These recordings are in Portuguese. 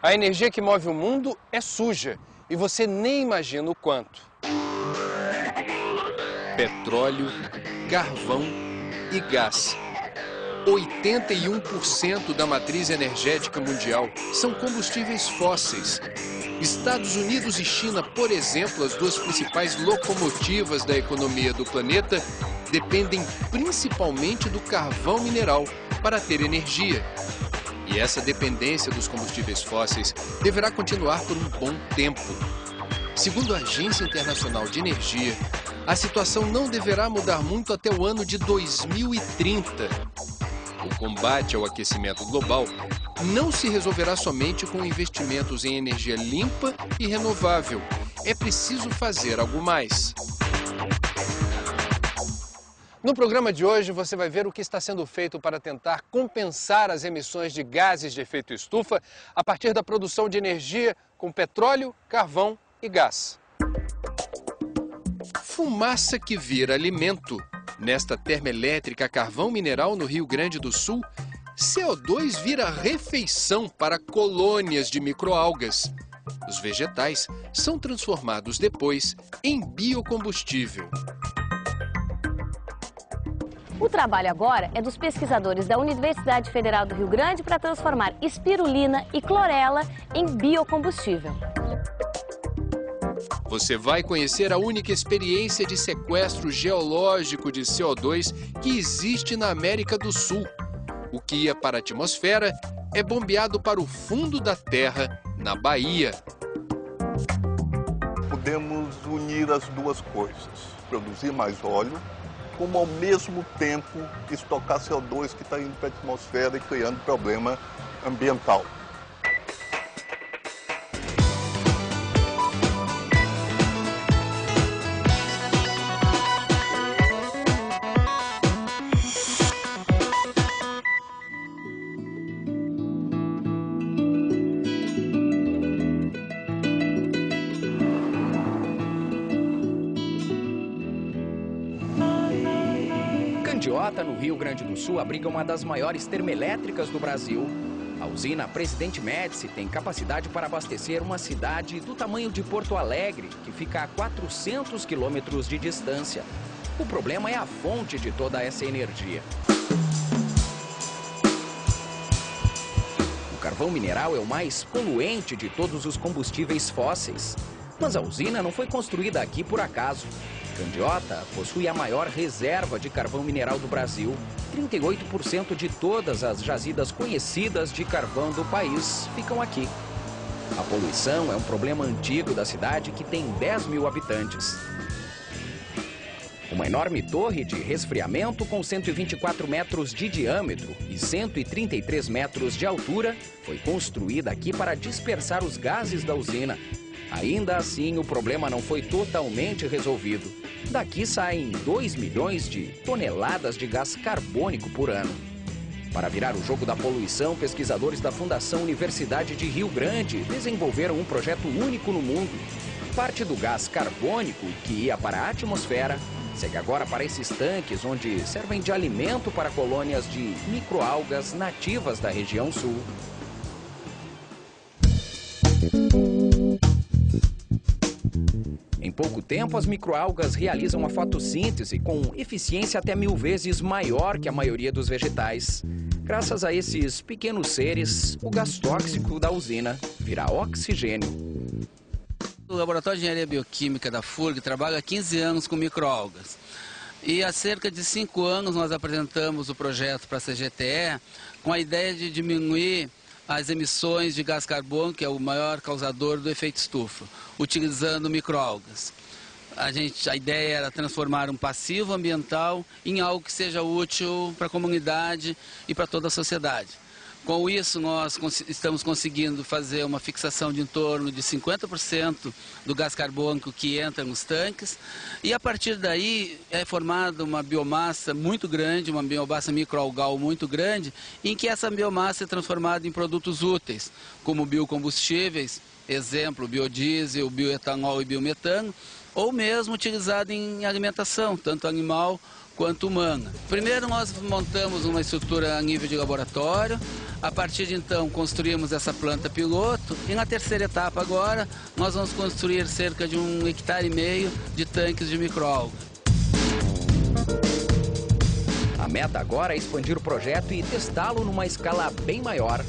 A energia que move o mundo é suja e você nem imagina o quanto. Petróleo, carvão e gás. 81% da matriz energética mundial são combustíveis fósseis. Estados Unidos e China, por exemplo, as duas principais locomotivas da economia do planeta, dependem principalmente do carvão mineral para ter energia. E essa dependência dos combustíveis fósseis deverá continuar por um bom tempo. Segundo a Agência Internacional de Energia, a situação não deverá mudar muito até o ano de 2030. O combate ao aquecimento global não se resolverá somente com investimentos em energia limpa e renovável. É preciso fazer algo mais. No programa de hoje, você vai ver o que está sendo feito para tentar compensar as emissões de gases de efeito estufa a partir da produção de energia com petróleo, carvão e gás. Fumaça que vira alimento. Nesta termoelétrica a carvão mineral no Rio Grande do Sul, CO2 vira refeição para colônias de microalgas. Os vegetais são transformados depois em biocombustível. O trabalho agora é dos pesquisadores da Universidade Federal do Rio Grande para transformar espirulina e clorela em biocombustível. Você vai conhecer a única experiência de sequestro geológico de CO2 que existe na América do Sul. O que ia para a atmosfera é bombeado para o fundo da Terra, na Bahia. Podemos unir as duas coisas, produzir mais óleo, como ao mesmo tempo estocar CO2 que está indo para a atmosfera e criando problema ambiental. Candiota, no Rio Grande do Sul, abriga uma das maiores termoelétricas do Brasil. A usina Presidente Médici tem capacidade para abastecer uma cidade do tamanho de Porto Alegre, que fica a 400 quilômetros de distância. O problema é a fonte de toda essa energia. O carvão mineral é o mais poluente de todos os combustíveis fósseis. Mas a usina não foi construída aqui por acaso. Candiota possui a maior reserva de carvão mineral do Brasil. 38% de todas as jazidas conhecidas de carvão do país ficam aqui. A poluição é um problema antigo da cidade que tem 10 mil habitantes. Uma enorme torre de resfriamento com 124 metros de diâmetro e 133 metros de altura foi construída aqui para dispersar os gases da usina. Ainda assim, o problema não foi totalmente resolvido. Daqui saem 2 milhões de toneladas de gás carbônico por ano. Para virar o jogo da poluição, pesquisadores da Fundação Universidade de Rio Grande desenvolveram um projeto único no mundo. Parte do gás carbônico, que ia para a atmosfera, segue agora para esses tanques, onde servem de alimento para colônias de microalgas nativas da região sul. Em pouco tempo, as microalgas realizam a fotossíntese com eficiência até 1000 vezes maior que a maioria dos vegetais. Graças a esses pequenos seres, o gás tóxico da usina vira oxigênio. O Laboratório de Engenharia Bioquímica da FURG trabalha há 15 anos com microalgas. E há cerca de 5 anos nós apresentamos o projeto para a CGTE com a ideia de diminuir as emissões de gás carbônico, que é o maior causador do efeito estufa, utilizando microalgas. A ideia era transformar um passivo ambiental em algo que seja útil para a comunidade e para toda a sociedade. Com isso, nós estamos conseguindo fazer uma fixação de em torno de 50% do gás carbônico que entra nos tanques. E a partir daí é formada uma biomassa muito grande, uma biomassa microalgal muito grande, em que essa biomassa é transformada em produtos úteis, como biocombustíveis, exemplo, biodiesel, bioetanol e biometano, ou mesmo utilizada em alimentação, tanto animal quanto humana. Primeiro nós montamos uma estrutura a nível de laboratório, a partir de então construímos essa planta piloto e na terceira etapa agora nós vamos construir cerca de 1,5 hectare de tanques de microalga. A meta agora é expandir o projeto e testá-lo numa escala bem maior.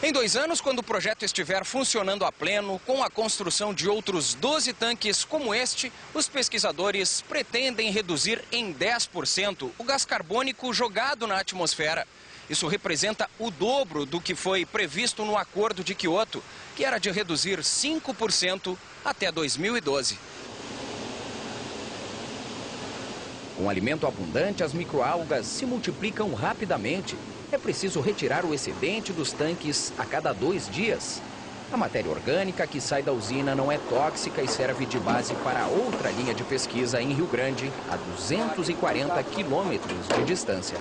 Em 2 anos, quando o projeto estiver funcionando a pleno, com a construção de outros 12 tanques como este, os pesquisadores pretendem reduzir em 10% o gás carbônico jogado na atmosfera. Isso representa o dobro do que foi previsto no Acordo de Quioto, que era de reduzir 5% até 2012. Com alimento abundante, as microalgas se multiplicam rapidamente. É preciso retirar o excedente dos tanques a cada 2 dias. A matéria orgânica que sai da usina não é tóxica e serve de base para outra linha de pesquisa em Rio Grande, a 240 quilômetros de distância.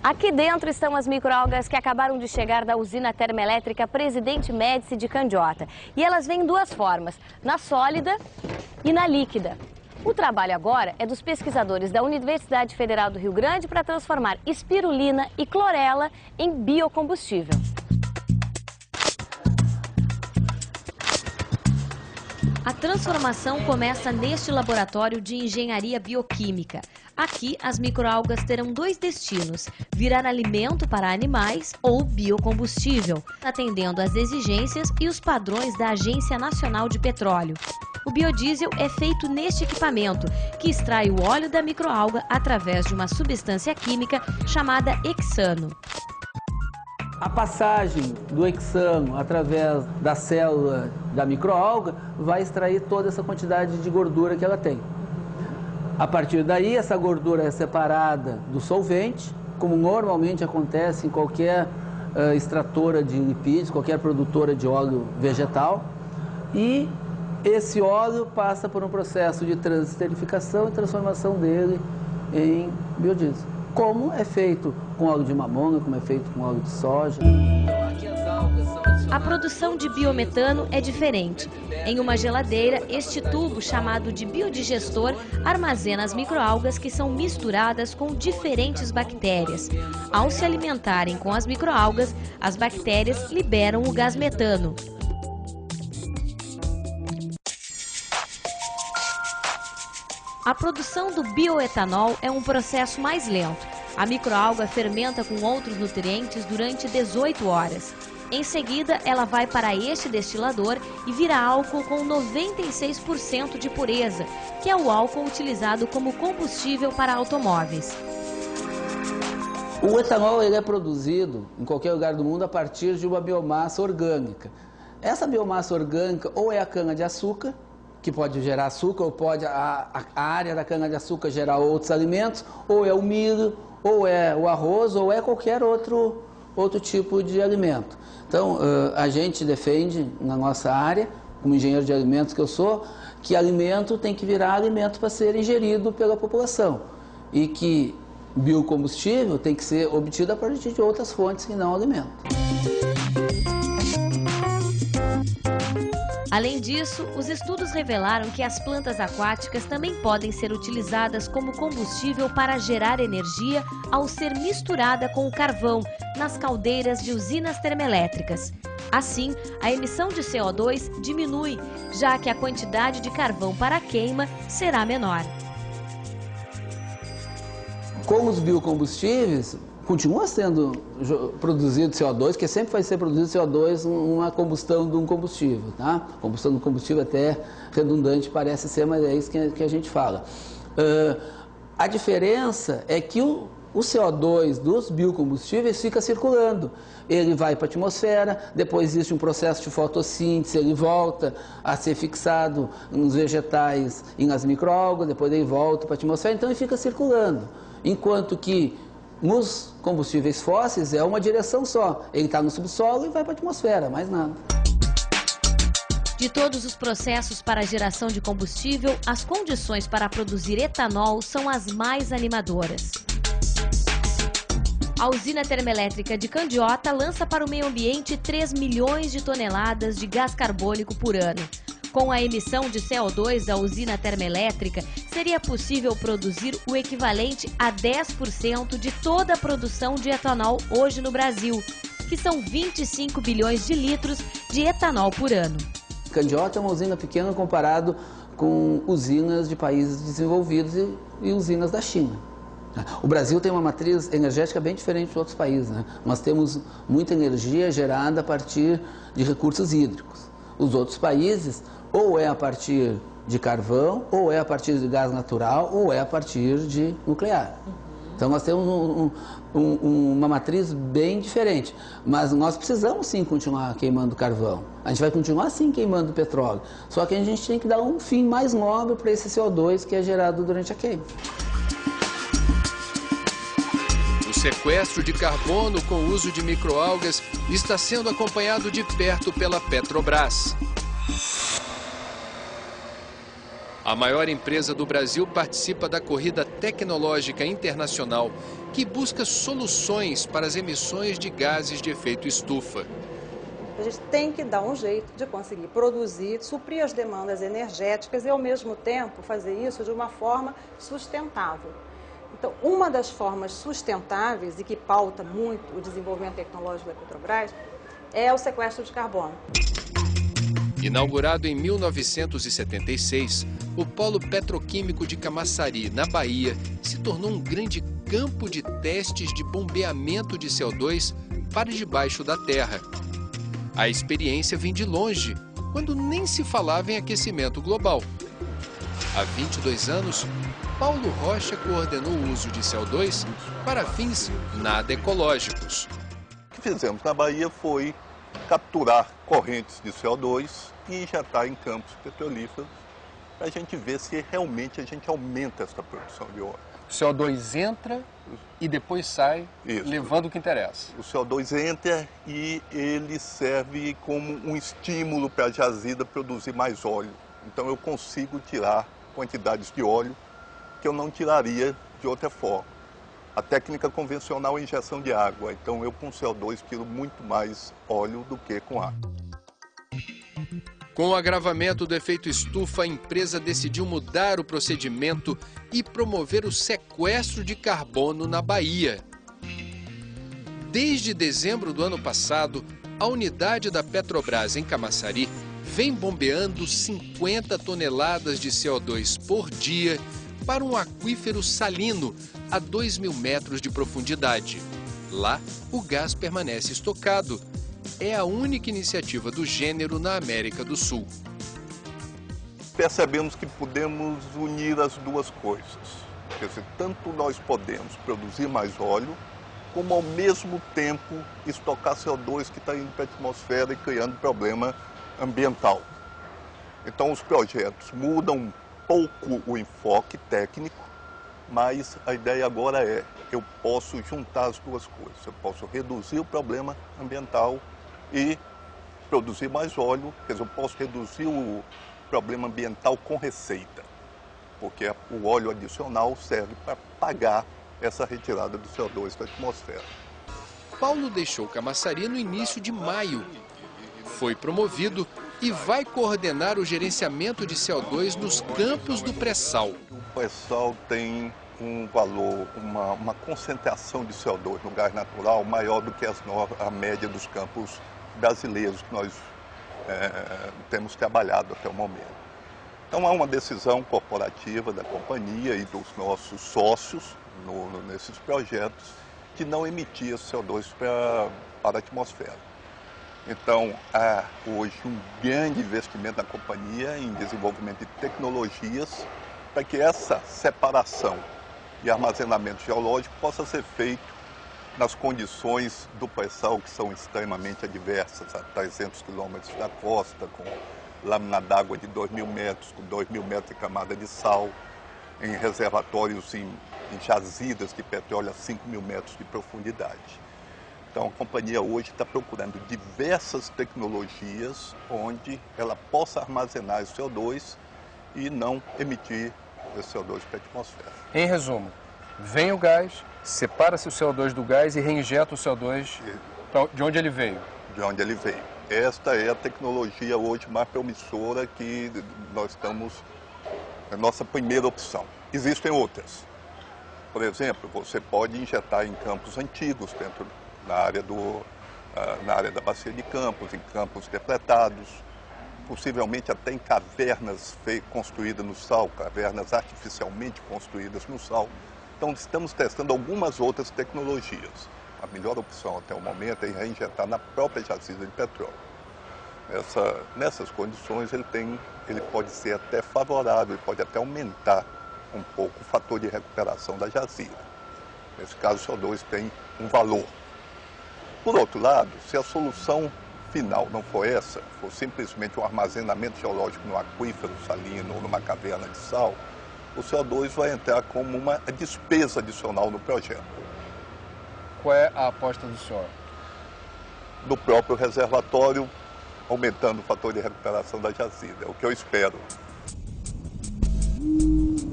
Aqui dentro estão as microalgas que acabaram de chegar da usina termoelétrica Presidente Médici de Candiota. E elas vêm em 2 formas, na sólida e na líquida. O trabalho agora é dos pesquisadores da Universidade Federal do Rio Grande para transformar espirulina e clorela em biocombustível. A transformação começa neste laboratório de engenharia bioquímica. Aqui, as microalgas terão 2 destinos: virar alimento para animais ou biocombustível, atendendo às exigências e os padrões da Agência Nacional de Petróleo. O biodiesel é feito neste equipamento, que extrai o óleo da microalga através de uma substância química chamada hexano. A passagem do hexano através da célula da microalga vai extrair toda essa quantidade de gordura que ela tem. A partir daí, essa gordura é separada do solvente, como normalmente acontece em qualquer extratora de lipídios, qualquer produtora de óleo vegetal, e esse óleo passa por um processo de transesterificação e transformação dele em biodiesel. Como é feito com óleo de mamona, como é feito com óleo de soja. A produção de biometano é diferente. Em uma geladeira, este tubo, chamado de biodigestor, armazena as microalgas que são misturadas com diferentes bactérias. Ao se alimentarem com as microalgas, as bactérias liberam o gás metano. A produção do bioetanol é um processo mais lento. A microalga fermenta com outros nutrientes durante 18 horas. Em seguida, ela vai para este destilador e vira álcool com 96% de pureza, que é o álcool utilizado como combustível para automóveis. O etanol ele é produzido em qualquer lugar do mundo a partir de uma biomassa orgânica. Essa biomassa orgânica ou é a cana-de-açúcar, que pode gerar açúcar, ou pode a área da cana-de-açúcar gerar outros alimentos, ou é o milho, ou é o arroz, ou é qualquer outro tipo de alimento. Então, a gente defende na nossa área, como engenheiro de alimentos que eu sou, que alimento tem que virar alimento para ser ingerido pela população e que biocombustível tem que ser obtido a partir de outras fontes que não alimento. Além disso, os estudos revelaram que as plantas aquáticas também podem ser utilizadas como combustível para gerar energia ao ser misturada com o carvão nas caldeiras de usinas termoelétricas. Assim, a emissão de CO2 diminui, já que a quantidade de carvão para a queima será menor. Com os biocombustíveis, continua sendo produzido CO2, porque sempre vai ser produzido CO2 numa combustão de um combustível, tá? Combustão de um combustível até redundante parece ser, mas é isso que a gente fala. A diferença é que o CO2 dos biocombustíveis fica circulando. Ele vai para a atmosfera, depois existe um processo de fotossíntese, ele volta a ser fixado nos vegetais e nas microalgas, depois ele volta para a atmosfera, então ele fica circulando. Enquanto que nos combustíveis fósseis é uma direção só, ele está no subsolo e vai para a atmosfera, mais nada. De todos os processos para a geração de combustível, as condições para produzir etanol são as mais animadoras. A usina termoelétrica de Candiota lança para o meio ambiente 3 milhões de toneladas de gás carbônico por ano. Com a emissão de CO2 da usina termoelétrica, seria possível produzir o equivalente a 10% de toda a produção de etanol hoje no Brasil, que são 25 bilhões de litros de etanol por ano. Candiota é uma usina pequena comparado com usinas de países desenvolvidos e usinas da China. O Brasil tem uma matriz energética bem diferente de outros países, né? Nós temos muita energia gerada a partir de recursos hídricos. Os outros países, ou é a partir de carvão, ou é a partir de gás natural, ou é a partir de nuclear. Então nós temos uma matriz bem diferente, mas nós precisamos sim continuar queimando carvão. A gente vai continuar sim queimando petróleo, só que a gente tem que dar um fim mais nobre para esse CO2 que é gerado durante a queima. O sequestro de carbono com o uso de microalgas está sendo acompanhado de perto pela Petrobras. A maior empresa do Brasil participa da corrida tecnológica internacional, que busca soluções para as emissões de gases de efeito estufa. A gente tem que dar um jeito de conseguir produzir, suprir as demandas energéticas e, ao mesmo tempo, fazer isso de uma forma sustentável. Então, uma das formas sustentáveis e que pauta muito o desenvolvimento tecnológico da Petrobras é o sequestro de carbono. Inaugurado em 1976, o Polo Petroquímico de Camaçari, na Bahia, se tornou um grande campo de testes de bombeamento de CO2 para debaixo da terra. A experiência vem de longe, quando nem se falava em aquecimento global. Há 22 anos, Paulo Rocha coordenou o uso de CO2 para fins nada ecológicos. O que fizemos na Bahia foi capturar correntes de CO2 e injetar em campos petrolíferos para a gente ver se realmente a gente aumenta essa produção de óleo. O CO2 entra e depois sai, Isso. levando o que interessa. O CO2 entra e ele serve como um estímulo para a jazida produzir mais óleo. Então eu consigo tirar quantidades de óleo que eu não tiraria de outra forma. A técnica convencional é injeção de água, então eu com CO2 tiro muito mais óleo do que com água. Com o agravamento do efeito estufa, a empresa decidiu mudar o procedimento e promover o sequestro de carbono na Bahia. Desde dezembro do ano passado, a unidade da Petrobras em Camaçari vem bombeando 50 toneladas de CO2 por dia para um aquífero salino a 2.000 metros de profundidade. Lá, o gás permanece estocado. É a única iniciativa do gênero na América do Sul. Percebemos que podemos unir as duas coisas. Quer dizer, tanto nós podemos produzir mais óleo, como ao mesmo tempo estocar CO2 que está indo para a atmosfera e criando problema ambiental. Então os projetos mudam um pouco o enfoque técnico, mas a ideia agora é, eu posso juntar as duas coisas. Eu posso reduzir o problema ambiental e produzir mais óleo, quer dizer, eu posso reduzir o problema ambiental com receita, porque o óleo adicional serve para pagar essa retirada do CO2 da atmosfera. Paulo deixou Camaçari no início de maio. Foi promovido e vai coordenar o gerenciamento de CO2 nos campos do pré-sal. O pré-sal tem um valor, uma concentração de CO2 no gás natural maior do que a média dos campos brasileiros que nós temos trabalhado até o momento. Então, há uma decisão corporativa da companhia e dos nossos sócios nesses projetos de não emitir esse CO2 para a atmosfera. Então, há hoje um grande investimento na companhia em desenvolvimento de tecnologias para que essa separação e armazenamento geológico possa ser feito nas condições do pré-sal, que são extremamente adversas, a 300 quilômetros da costa, com lâmina d'água de 2.000 metros, com 2.000 metros de camada de sal, em reservatórios em jazidas de petróleo a 5.000 metros de profundidade. Então, a companhia hoje está procurando diversas tecnologias onde ela possa armazenar o CO2 e não emitir esse CO2 para a atmosfera. Em resumo, vem o gás, separa-se o CO2 do gás e reinjeta o CO2 de onde ele veio. De onde ele veio. Esta é a tecnologia hoje mais promissora que nós estamos, a nossa primeira opção. Existem outras. Por exemplo, você pode injetar em campos antigos, dentro na área da bacia de Campos, em campos depletados, possivelmente até em cavernas construídas no sal, cavernas artificialmente construídas no sal. Então, estamos testando algumas outras tecnologias. A melhor opção até o momento é reinjetar na própria jazida de petróleo. Nessas condições, ele pode ser até favorável, pode até aumentar um pouco o fator de recuperação da jazida. Nesse caso, o CO2 tem um valor. Por outro lado, se a solução final não for essa, for simplesmente um armazenamento geológico no aquífero salino ou numa caverna de sal, o CO2 vai entrar como uma despesa adicional no projeto. Qual é a aposta do senhor? Do próprio reservatório, aumentando o fator de recuperação da jazida, é o que eu espero.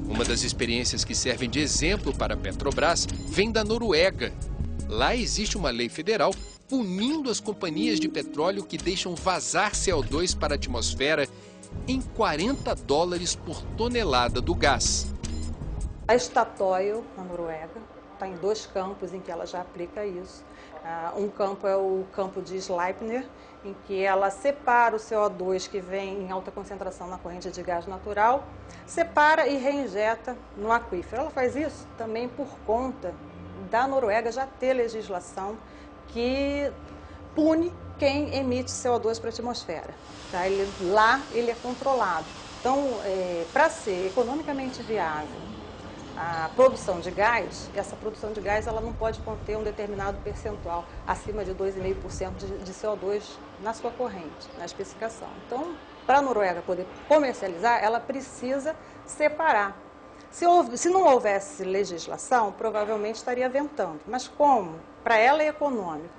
Uma das experiências que servem de exemplo para a Petrobras vem da Noruega. Lá existe uma lei federal punindo as companhias de petróleo que deixam vazar CO2 para a atmosfera em $40 por tonelada do gás. A Statoil, na Noruega, está em 2 campos em que ela já aplica isso. Um campo é o campo de Sleipner, em que ela separa o CO2 que vem em alta concentração na corrente de gás natural, separa e reinjeta no aquífero. Ela faz isso também por conta da Noruega já ter legislação que pune quem emite CO2 para a atmosfera. Tá? Lá ele é controlado. Então, para ser economicamente viável a produção de gás, essa produção de gás ela não pode conter um determinado percentual, acima de 2,5% de CO2 na sua corrente, na especificação. Então, para a Noruega poder comercializar, ela precisa separar. Se não houvesse legislação, provavelmente estaria ventando. Mas como para ela é econômico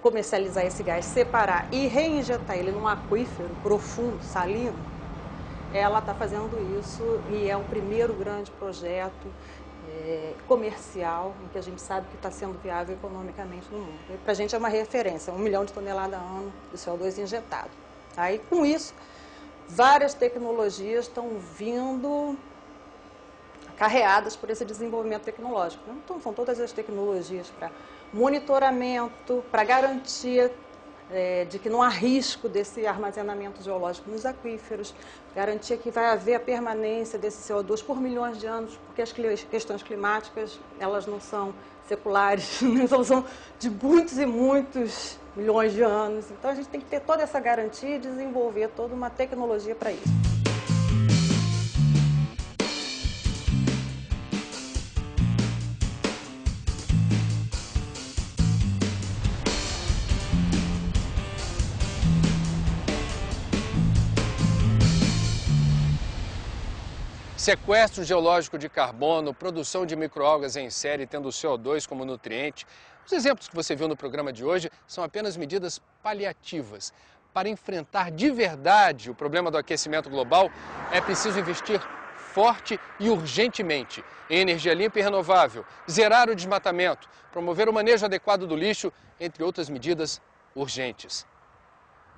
comercializar esse gás, separar e reinjetar ele num aquífero profundo, salino, ela está fazendo isso e é um primeiro grande projeto comercial em que a gente sabe que está sendo viável economicamente no mundo. Para a gente é uma referência, 1 milhão de toneladas ano de CO2 injetado. Aí, com isso, várias tecnologias estão vindo carreadas por esse desenvolvimento tecnológico. Então, são todas as tecnologias para monitoramento, para garantia de que não há risco desse armazenamento geológico nos aquíferos, garantia que vai haver a permanência desse CO2 por milhões de anos, porque as questões climáticas, elas não são seculares, elas são de muitos e muitos milhões de anos. Então, a gente tem que ter toda essa garantia e desenvolver toda uma tecnologia para isso. Sequestro geológico de carbono, produção de microalgas em série tendo CO2 como nutriente. Os exemplos que você viu no programa de hoje são apenas medidas paliativas. Para enfrentar de verdade o problema do aquecimento global, é preciso investir forte e urgentemente em energia limpa e renovável, zerar o desmatamento, promover o manejo adequado do lixo, entre outras medidas urgentes.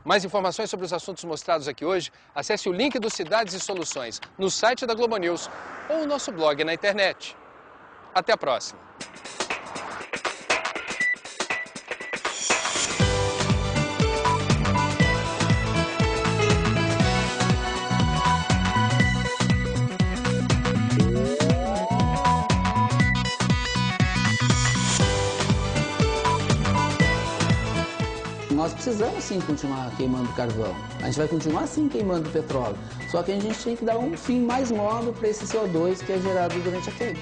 Mais informações sobre os assuntos mostrados aqui hoje, acesse o link do Cidades e Soluções no site da Globo News ou o nosso blog na internet. Até a próxima! Nós precisamos sim continuar queimando carvão. A gente vai continuar sim queimando petróleo. Só que a gente tem que dar um fim mais móvel para esse CO2 que é gerado durante a queima.